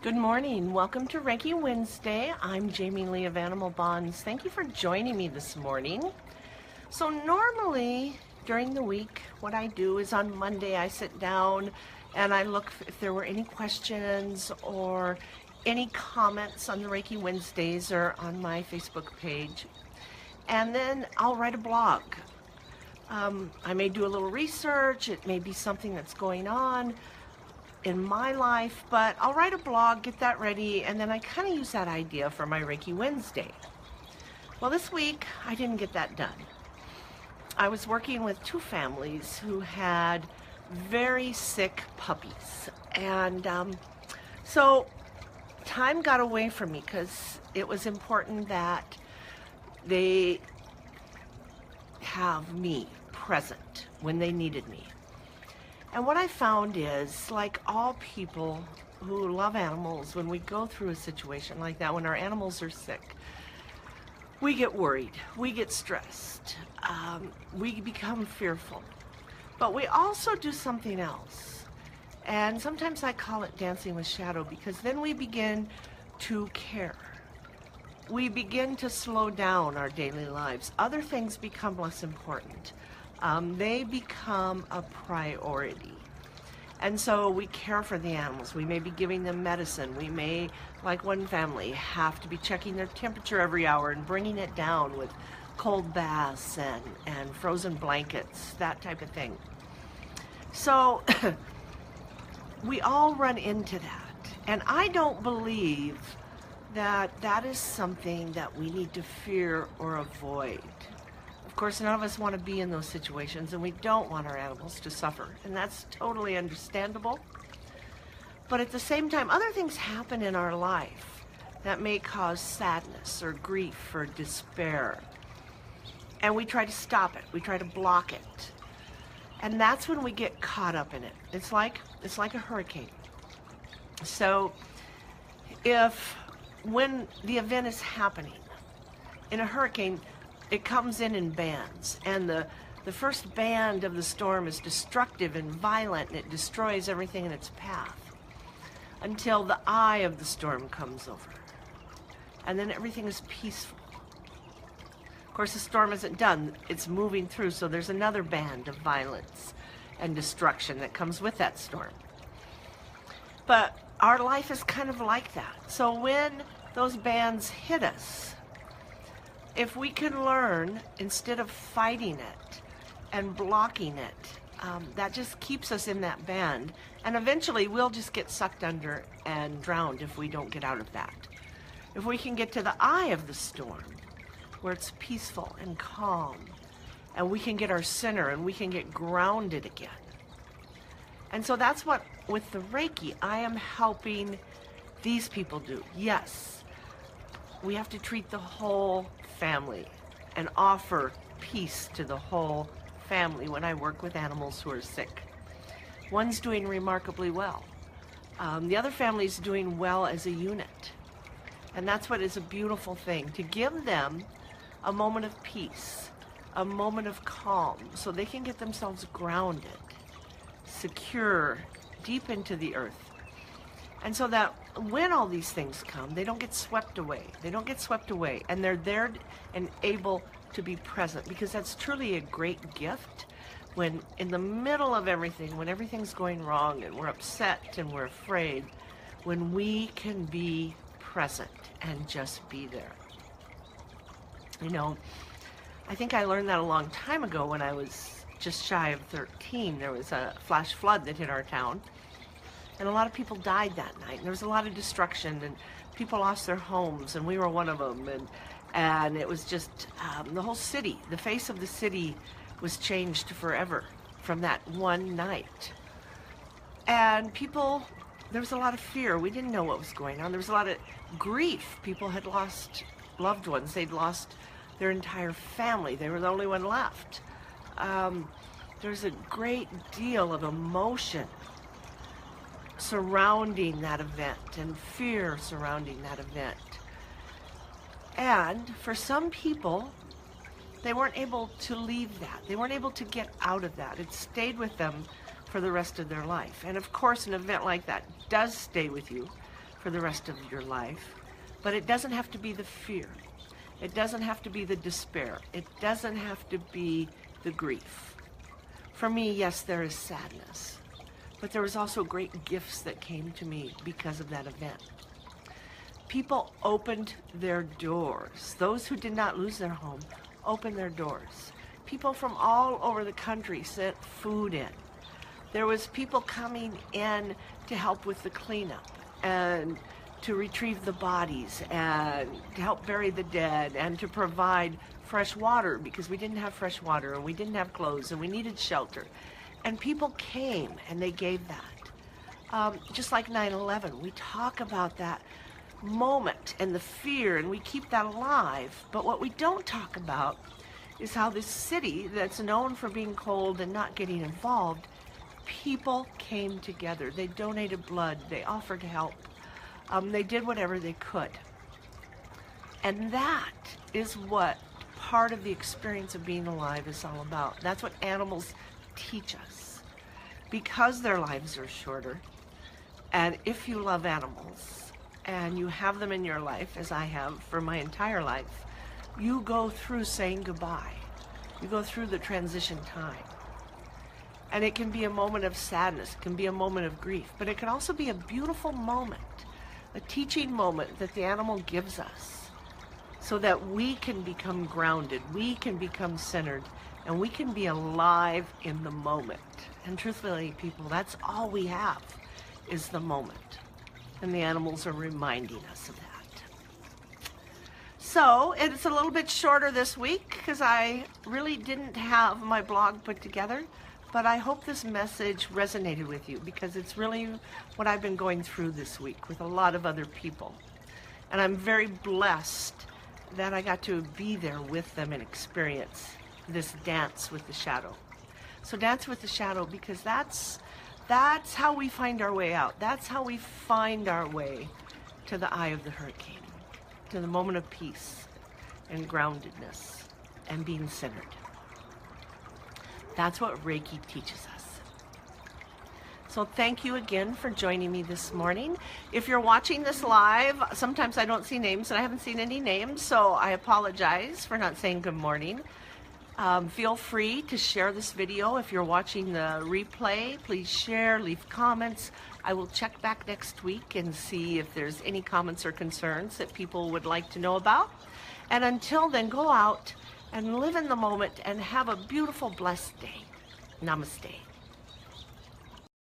Good morning. Welcome to Reiki Wednesday. I'm Jamie Lee of Animal Bonds. Thank you for joining me this morning. So normally during the week, what I do is on Monday I sit down and I look if there were any questions or any comments on the Reiki Wednesdays or on my Facebook page. And then I'll write a blog. I may do a little research. It may be something that's going on in my life, but I'll write a blog, get that ready, and then I kind of use that idea for my Reiki Wednesday. Well, this week I didn't get that done. I was working with two families who had very sick puppies, and so time got away from me because it was important that they have me present when they needed me. And what I found is, like all people who love animals, when we go through a situation like that, when our animals are sick, we get worried, we get stressed, we become fearful. But we also do something else. And sometimes I call it dancing with shadow, because then we begin to care. We begin to slow down our daily lives. Other things become less important. They become a priority. And so we care for the animals. We may be giving them medicine. We may, like one family, have to be checking their temperature every hour and bringing it down with cold baths and frozen blankets, that type of thing. So we all run into that. And I don't believe that that is something that we need to fear or avoid. Of course, none of us want to be in those situations, and we don't want our animals to suffer, and that's totally understandable. But at the same time, other things happen in our life that may cause sadness or grief or despair, and we try to stop it, we try to block it, and that's when we get caught up in it. It's like a hurricane. So when the event is happening in a hurricane, it comes in bands, and the first band of the storm is destructive and violent, and it destroys everything in its path until the eye of the storm comes over, and then everything is peaceful. Of course, the storm isn't done, it's moving through, so there's another band of violence and destruction that comes with that storm. But our life is kind of like that. So when those bands hit us, if we can learn, instead of fighting it and blocking it, that just keeps us in that band. And eventually we'll just get sucked under and drowned if we don't get out of that. If we can get to the eye of the storm, where it's peaceful and calm, and we can get our center and we can get grounded again. And so that's what, with the Reiki, I am helping these people do. Yes, we have to treat the whole family and offer peace to the whole family when I work with animals who are sick. One's doing remarkably well. The other family's doing well as a unit. And that's what is a beautiful thing, to give them a moment of peace, a moment of calm, so they can get themselves grounded, secure, deep into the earth. And so that when all these things come, they don't get swept away. They don't get swept away, and they're there and able to be present, because that's truly a great gift when in the middle of everything, when everything's going wrong and we're upset and we're afraid, when we can be present and just be there. You know, I think I learned that a long time ago when I was just shy of 13. There was a flash flood that hit our town. And a lot of people died that night. And there was a lot of destruction, and people lost their homes, and we were one of them. And it was just the whole city, the face of the city was changed forever from that one night. And there was a lot of fear. We didn't know what was going on. There was a lot of grief. People had lost loved ones. They'd lost their entire family. They were the only one left. There's a great deal of emotion surrounding that event and fear surrounding that event. And for some people, they weren't able to leave that. They weren't able to get out of that. It stayed with them for the rest of their life. And of course, an event like that does stay with you for the rest of your life, but it doesn't have to be the fear. It doesn't have to be the despair. It doesn't have to be the grief. For me, yes, there is sadness, but there was also great gifts that came to me because of that event. People opened their doors. Those who did not lose their home opened their doors. People from all over the country sent food in. There was people coming in to help with the cleanup and to retrieve the bodies and to help bury the dead and to provide fresh water, because we didn't have fresh water and we didn't have clothes and we needed shelter. And people came and they gave that. Just like 9/11, we talk about that moment and the fear, and we keep that alive. But what we don't talk about is how this city that's known for being cold and not getting involved, people came together. They donated blood. They offered help. They did whatever they could. And that is what part of the experience of being alive is all about. That's what animals teach us. Because their lives are shorter, and if you love animals and you have them in your life, as I have for my entire life, you go through saying goodbye. You go through the transition time. And it can be a moment of sadness, it can be a moment of grief, but it can also be a beautiful moment, a teaching moment that the animal gives us so that we can become grounded, we can become centered, and we can be alive in the moment. And truthfully, people, that's all we have is the moment. And the animals are reminding us of that. So it's a little bit shorter this week because I really didn't have my blog put together, but I hope this message resonated with you because it's really what I've been going through this week with a lot of other people. And I'm very blessed that I got to be there with them and experience this dance with the shadow. So dance with the shadow, because that's how we find our way out. That's how we find our way to the eye of the hurricane, to the moment of peace and groundedness and being centered. That's what Reiki teaches us. So thank you again for joining me this morning. If you're watching this live, sometimes I don't see names, and I haven't seen any names, so I apologize for not saying good morning. Feel free to share this video. If you're watching the replay, please share, leave comments. I will check back next week and see if there's any comments or concerns that people would like to know about. And until then, go out and live in the moment and have a beautiful, blessed day. Namaste.